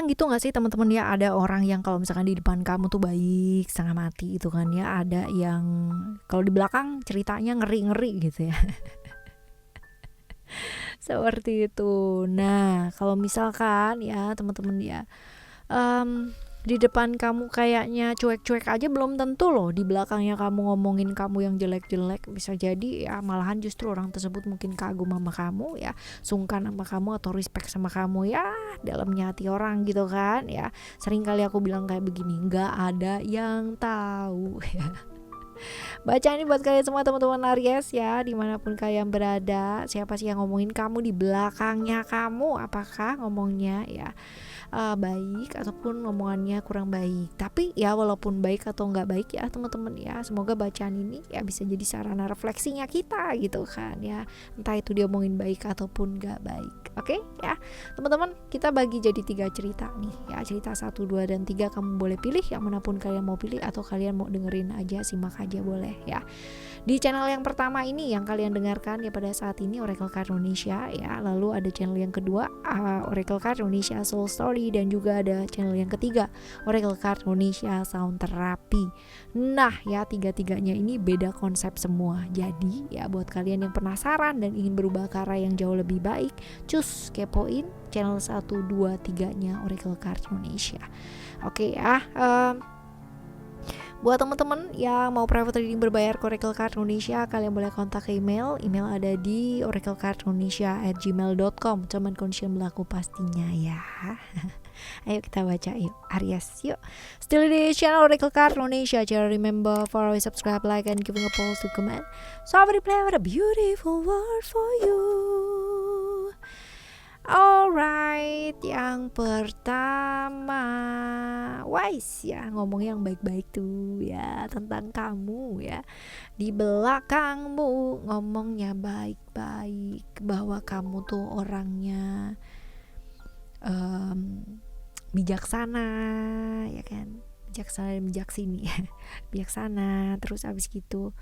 Kadang gitu gak sih teman-teman ya, ada orang yang kalau misalkan di depan kamu tuh baik setengah mati itu kan ya, ada yang kalau di belakang ceritanya ngeri-ngeri gitu ya. Seperti itu. Nah, kalau misalkan ya teman-teman ya, di depan kamu kayaknya cuek-cuek aja, belum tentu loh di belakangnya kamu ngomongin kamu yang jelek-jelek. Bisa jadi ya malahan justru orang tersebut mungkin kagum sama kamu ya, sungkan sama kamu atau respect sama kamu ya, dalamnya hati orang gitu kan ya. Sering kali aku bilang kayak begini, nggak ada yang tahu. Baca ini buat kalian semua teman-teman Aries ya, dimanapun kalian berada. Siapa sih yang ngomongin kamu di belakangnya kamu? Apakah ngomongnya ya baik ataupun ngomongannya kurang baik? Tapi ya walaupun baik atau nggak baik ya teman-teman ya, semoga bacaan ini ya bisa jadi sarana refleksinya kita gitu kan ya, entah itu dia ngomongin baik ataupun nggak baik. Oke ya teman-teman, kita bagi jadi 3 cerita nih ya, cerita 1, 2, dan 3. Kamu boleh pilih yang manapun kalian mau pilih, atau kalian mau dengerin aja, simak aja boleh ya. Di channel yang pertama ini yang kalian dengarkan ya pada saat ini, Oracle Card Indonesia ya. Lalu ada channel yang kedua, Oracle Card Indonesia Soul Story, dan juga ada channel yang ketiga, Oracle Card Indonesia Sound Therapy. Nah ya, tiga-tiganya ini beda konsep semua. Jadi ya buat kalian yang penasaran dan ingin berubah ke arah yang jauh lebih baik, cus kepoin channel 1, 2, 3-nya Oracle Card Indonesia. Oke ya, buat teman-teman yang mau private reading berbayar ke Oracle Card Indonesia, kalian boleh kontak ke email ada di oraclecardindonesia@gmail.com. Cuman condition berlaku pastinya ya. Ayo kita baca yuk, Aries yuk. Still di channel Oracle Card Indonesia. Jangan remember follow, subscribe, like, and giving a post to comment. So I will play with a beautiful word for you. Alright, yang pertama wise ya, ngomong yang baik-baik tuh ya tentang kamu ya. Di belakangmu ngomongnya baik-baik, bahwa kamu tuh orangnya bijaksana ya kan, bijaksana dan bijaksini. Bijaksana, terus abis gitu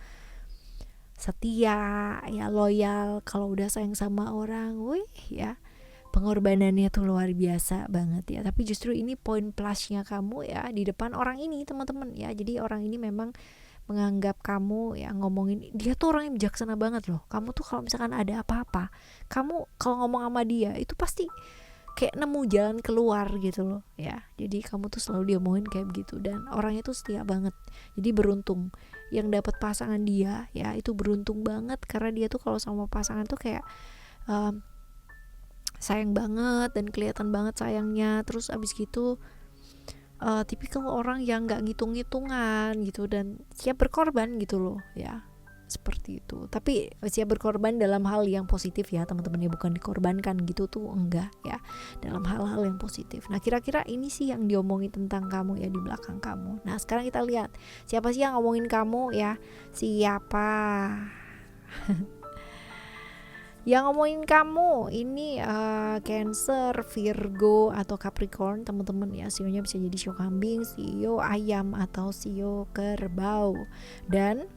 setia ya, loyal. Kalau udah sayang sama orang, wih ya, pengorbanannya tuh luar biasa banget ya. Tapi justru ini poin plusnya kamu ya di depan orang ini teman-teman ya. Jadi orang ini memang menganggap kamu ya, ngomongin dia tuh orang yang bijaksana banget loh. Kamu tuh kalau misalkan ada apa-apa, kamu kalau ngomong sama dia itu pasti kayak nemu jalan keluar gitu loh ya. Jadi kamu tuh selalu diomongin kayak begitu, dan orangnya tuh setia banget. Jadi beruntung yang dapat pasangan dia ya, itu beruntung banget, karena dia tuh kalau sama pasangan tuh kayak sayang banget dan kelihatan banget sayangnya. Terus abis gitu tipikal orang yang gak ngitung-ngitungan gitu, dan siap berkorban gitu loh ya, seperti itu. Tapi siap berkorban dalam hal yang positif ya teman-teman ya, bukan dikorbankan gitu tuh enggak ya, dalam hal-hal yang positif. Nah kira-kira ini sih yang diomongin tentang kamu ya di belakang kamu. Nah sekarang kita lihat siapa sih yang ngomongin kamu ya, siapa yang ngomongin kamu ini. Cancer, Virgo, atau Capricorn teman-teman ya. Sionya bisa jadi sio kambing, sio ayam, atau sio kerbau. Dan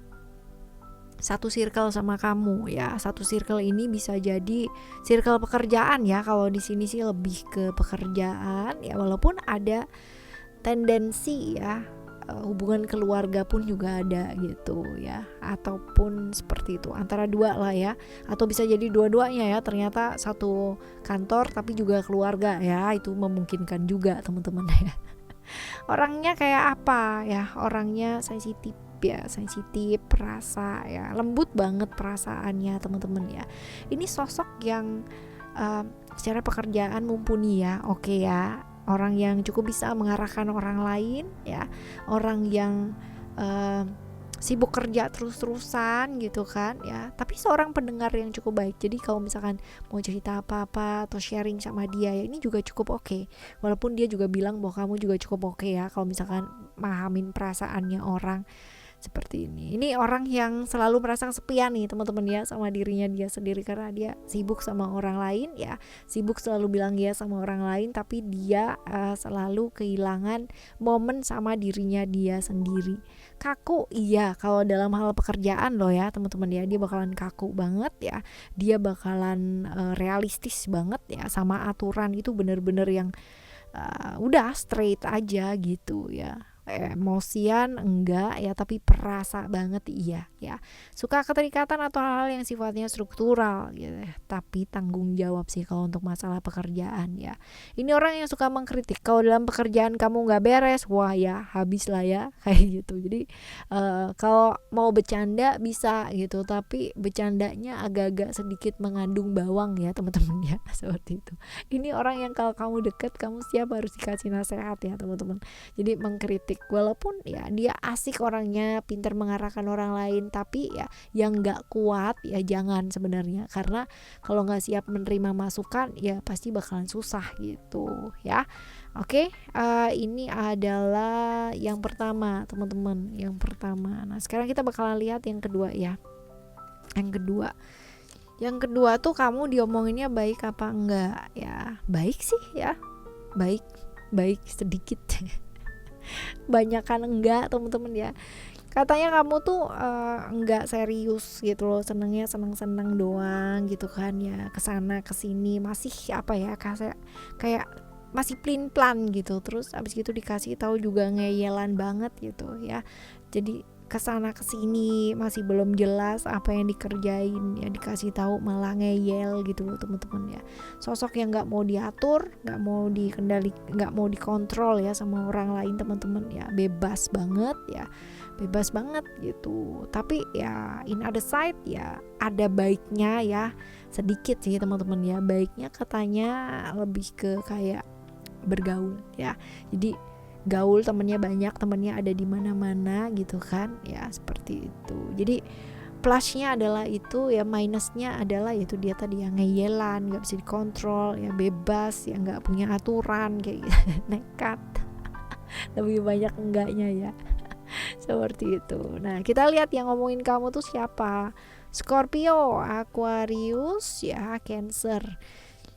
satu circle sama kamu ya. Satu circle ini bisa jadi circle pekerjaan ya. Kalau di sini sih lebih ke pekerjaan ya, walaupun ada tendensi ya hubungan keluarga pun juga ada gitu ya, ataupun seperti itu, antara dua lah ya, atau bisa jadi dua-duanya ya, ternyata satu kantor tapi juga keluarga ya, itu memungkinkan juga teman-teman ya. Orangnya kayak apa ya, orangnya sensitif ya, sensitif, perasa ya, lembut banget perasaannya teman-teman ya. Ini sosok yang secara pekerjaan mumpuni ya, oke ya, orang yang cukup bisa mengarahkan orang lain ya, orang yang sibuk kerja terus-terusan gitu kan ya, tapi seorang pendengar yang cukup baik. Jadi kalau misalkan mau cerita apa-apa atau sharing sama dia ya, ini juga cukup oke. Walaupun dia juga bilang bahwa kamu juga cukup oke ya kalau misalkan mahamin perasaannya orang seperti ini. Ini orang yang selalu merasa kesepian nih teman-teman ya sama dirinya dia sendiri, karena dia sibuk sama orang lain ya, sibuk selalu bilang ya sama orang lain, tapi dia selalu kehilangan momen sama dirinya dia sendiri. Kaku iya kalau dalam hal pekerjaan loh ya teman-teman ya, dia bakalan kaku banget ya, dia bakalan realistis banget ya sama aturan. Itu bener-bener yang udah straight aja gitu ya. Emosian enggak ya, tapi perasa banget iya ya. Suka keterikatan atau hal-hal yang sifatnya struktural gitu ya, tapi tanggung jawab sih kalau untuk masalah pekerjaan ya. Ini orang yang suka mengkritik, kalau dalam pekerjaan kamu nggak beres, wah ya habis lah ya kayak gitu. Jadi kalau mau bercanda bisa gitu, tapi bercandanya agak-agak sedikit mengandung bawang ya teman-teman ya seperti itu. Ini orang yang kalau kamu deket, kamu siap harus dikasih nasihat ya teman-teman. Jadi mengkritik walaupun ya dia asik orangnya, pintar mengarahkan orang lain, tapi ya yang nggak kuat ya jangan sebenarnya, karena kalau nggak siap menerima masukan ya pasti bakalan susah gitu ya. Oke, ini adalah yang pertama teman-teman, yang pertama. Nah sekarang kita bakalan lihat yang kedua ya. Yang kedua tuh kamu diomonginnya baik apa enggak ya. Baik sih ya, baik sedikit banyakan enggak teman-teman ya. Katanya kamu tuh enggak serius gitu loh, senengnya seneng-seneng doang gitu kan ya, kesana kesini masih apa ya, kayak masih plin plan gitu. Terus abis gitu dikasih tahu juga ngeyelan banget gitu ya. Jadi kesana kesini masih belum jelas apa yang dikerjain ya, dikasih tahu malah ngeyel gitu loh teman-teman ya. Sosok yang nggak mau diatur, nggak mau dikendali, nggak mau dikontrol ya sama orang lain teman-teman ya, bebas banget gitu. Tapi ya in other side ya ada baiknya ya, sedikit sih teman-teman ya. Baiknya katanya lebih ke kayak bergaul ya, jadi gaul, temennya banyak, temennya ada di mana-mana gitu kan ya, seperti itu. Jadi plusnya adalah itu ya, minusnya adalah yaitu dia tadi yang ngeyelan, nggak bisa dikontrol ya, bebas ya, nggak punya aturan kayak gitu. Nekat lebih banyak enggaknya ya seperti itu. Nah kita lihat yang ngomongin kamu tuh siapa. Scorpio, Aquarius ya, Cancer.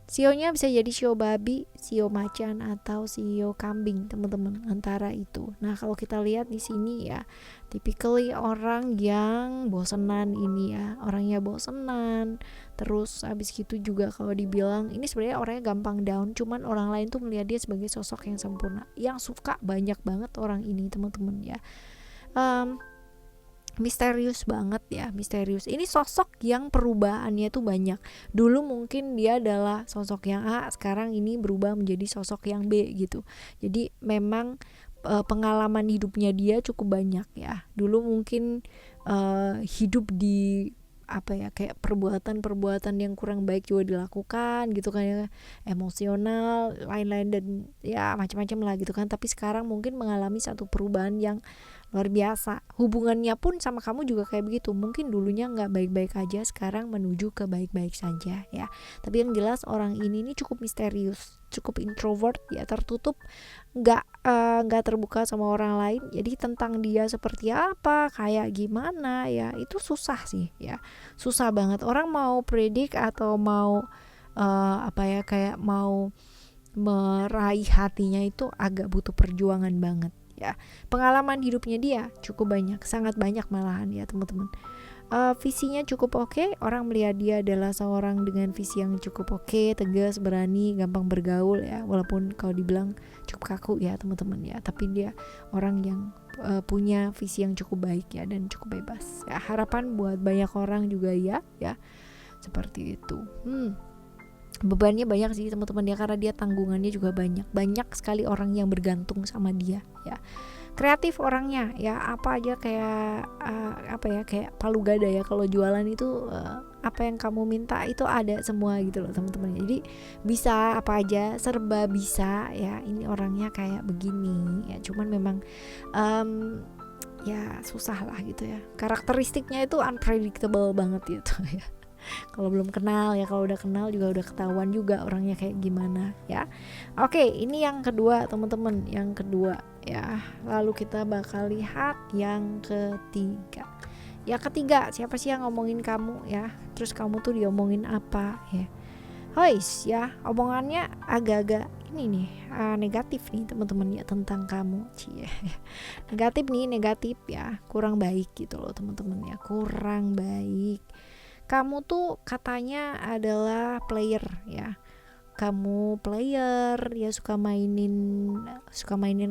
Sionya bisa jadi sio babi, sio macan, atau sio kambing teman-teman, antara itu. Nah kalau kita lihat di sini ya, typically orang yang bosenan ini ya, orangnya bosenan. Terus abis gitu juga kalau dibilang ini sebenarnya orangnya gampang down, cuman orang lain tuh melihat dia sebagai sosok yang sempurna, yang suka banyak banget orang ini teman-teman ya. Misterius banget ya, misterius. Ini sosok yang perubahannya tuh banyak. Dulu mungkin dia adalah sosok yang A, sekarang ini berubah menjadi sosok yang B gitu. Jadi memang pengalaman hidupnya dia cukup banyak ya. Dulu mungkin hidup di apa ya, kayak perbuatan yang kurang baik juga dilakukan gitu kan ya, emosional, lain-lain dan ya macam-macam lah gitu kan. Tapi sekarang mungkin mengalami satu perubahan yang luar biasa. Hubungannya pun sama kamu juga kayak begitu. Mungkin dulunya nggak baik-baik aja, sekarang menuju ke baik-baik saja ya. Tapi yang jelas orang ini cukup misterius, cukup introvert ya, tertutup, nggak terbuka sama orang lain. Jadi tentang dia seperti apa, kayak gimana ya, itu susah sih ya, susah banget. Orang mau predik atau mau kayak mau meraih hatinya itu agak butuh perjuangan banget ya. Pengalaman hidupnya dia cukup banyak, sangat banyak malahan ya teman-teman. Visinya cukup oke. Orang melihat dia adalah seorang dengan visi yang cukup oke, tegas, berani, gampang bergaul ya, walaupun kalau dibilang cukup kaku ya teman-teman ya, tapi dia orang yang punya visi yang cukup baik ya, dan cukup bebas ya. Harapan buat banyak orang juga ya seperti itu. Bebannya banyak sih teman-teman ya, karena dia tanggungannya juga banyak sekali orang yang bergantung sama dia ya. Kreatif orangnya ya, apa aja kayak kayak palu gada ya, kalau jualan itu apa yang kamu minta itu ada semua gitu loh teman-teman. Jadi bisa apa aja, serba bisa ya, ini orangnya kayak begini ya. Cuman memang ya susah lah gitu ya, karakteristiknya itu unpredictable banget gitu ya. Kalau belum kenal ya, kalau udah kenal juga udah ketahuan juga orangnya kayak gimana ya. Oke, ini yang kedua teman-teman, yang kedua ya. Lalu kita bakal lihat yang ketiga. Yang ketiga, siapa sih yang ngomongin kamu ya? Terus kamu tuh diomongin apa ya? Hois ya, omongannya agak-agak ini nih, negatif nih teman-teman ya, tentang kamu. Cie. Negatif ya, kurang baik gitu loh teman-teman ya, kurang baik. Kamu tuh katanya adalah player ya, kamu player, ya suka mainin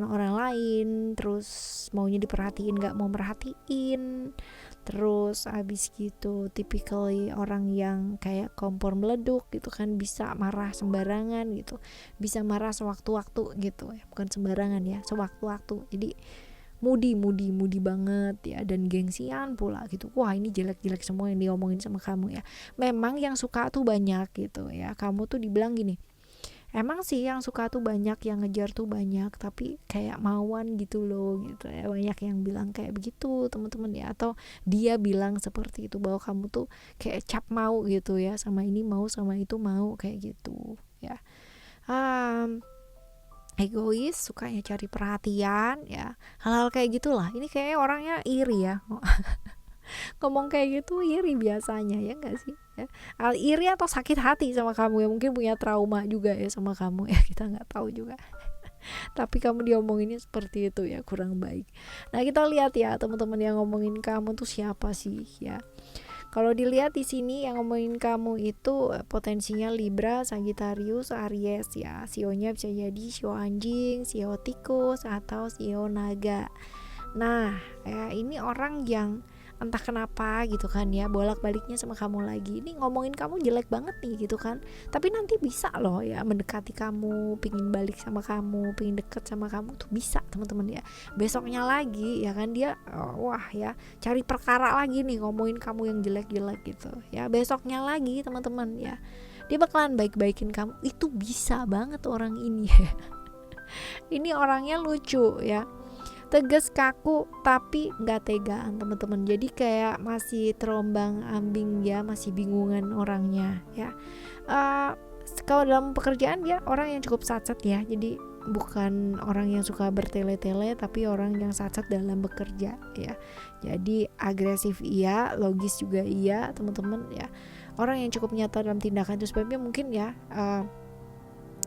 orang lain, terus maunya diperhatiin gak mau merhatiin, terus abis gitu typically orang yang kayak kompor meleduk gitu kan, bisa marah sembarangan gitu, bisa marah sewaktu-waktu gitu ya, bukan sembarangan ya, sewaktu-waktu. Jadi moody banget ya, dan gengsian pula gitu. Wah, ini jelek-jelek semua yang diomongin sama kamu ya. Memang yang suka tuh banyak gitu ya. Kamu tuh dibilang gini, emang sih yang suka tuh banyak, yang ngejar tuh banyak, tapi kayak mauan gitu loh gitu ya. Banyak yang bilang kayak begitu teman-teman ya, atau dia bilang seperti itu, bahwa kamu tuh kayak cap mau gitu ya, sama ini mau, sama itu mau, kayak gitu ya. Egois, sukanya cari perhatian ya, hal-hal kayak gitulah. Ini kayaknya orangnya iri ya. Ngomong kayak gitu iri biasanya, ya enggak sih ya? Iri atau sakit hati sama kamu ya, mungkin punya trauma juga ya sama kamu ya, kita nggak tahu juga. Tapi kamu diomonginnya seperti itu ya, kurang baik. Nah, kita lihat ya teman-teman, yang ngomongin kamu tuh siapa sih ya. Kalau dilihat di sini yang ngomongin kamu itu potensinya Libra, Sagittarius, Aries ya. Sionya bisa jadi sio anjing, sio tikus, atau sio naga. Nah, ya ini orang yang entah kenapa gitu kan ya, bolak-baliknya sama kamu lagi. Ini ngomongin kamu jelek banget nih gitu kan, tapi nanti bisa loh ya mendekati kamu, pingin balik sama kamu, pingin deket sama kamu tuh bisa teman-teman ya. Besoknya lagi ya kan dia wah ya, cari perkara lagi nih ngomongin kamu yang jelek-jelek gitu ya. Besoknya lagi teman-teman ya, dia bakalan baik-baikin kamu. Itu bisa banget orang ini ya. Ini orangnya lucu ya, tegas, kaku, tapi nggak tegaan teman-teman. Jadi kayak masih terombang ambing ya, masih bingungan orangnya ya. Kalau dalam pekerjaan dia orang yang cukup satset ya, jadi bukan orang yang suka bertele-tele, tapi orang yang satset dalam bekerja ya. Jadi agresif iya, logis juga iya teman-teman ya. Orang yang cukup nyata dalam tindakan, itu sebabnya mungkin ya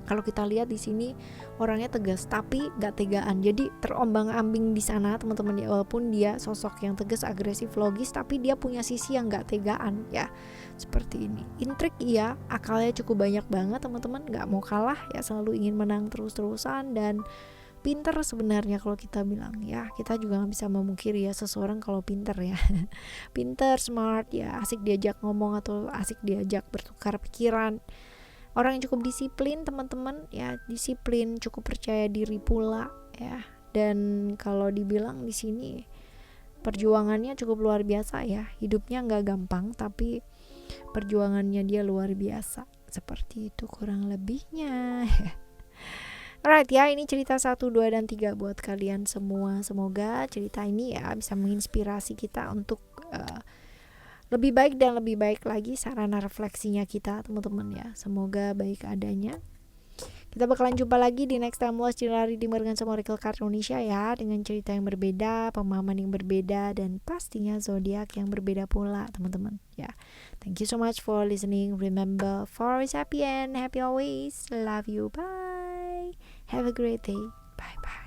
kalau kita lihat di sini orangnya tegas tapi gak tegaan, jadi terombang-ambing di sana teman-teman ya. Walaupun dia sosok yang tegas, agresif, logis, tapi dia punya sisi yang gak tegaan ya, seperti ini. Intrik iya, akalnya cukup banyak banget teman-teman, gak mau kalah ya, selalu ingin menang terus-terusan, dan pinter sebenarnya kalau kita bilang ya. Kita juga gak bisa memungkiri ya seseorang kalau pinter ya. Pinter, smart ya, asik diajak ngomong atau asik diajak bertukar pikiran. Orang yang cukup disiplin teman-teman ya, disiplin, cukup percaya diri pula ya. Dan kalau dibilang di sini perjuangannya cukup luar biasa ya. Hidupnya nggak gampang, tapi perjuangannya dia luar biasa. Seperti itu kurang lebihnya. Alright ya, ini cerita 1, 2, dan 3 buat kalian semua. Semoga cerita ini ya bisa menginspirasi kita untuk lebih baik dan lebih baik lagi sarana refleksinya kita teman-teman ya. Semoga baik adanya. Kita bakalan jumpa lagi di next time loss Januari di Morgan sama Oracle Card Indonesia ya, dengan cerita yang berbeda, pemahaman yang berbeda, dan pastinya zodiak yang berbeda pula teman-teman ya. Thank you so much for listening. Remember, for always happy and happy always. Love you. Bye. Have a great day. Bye bye.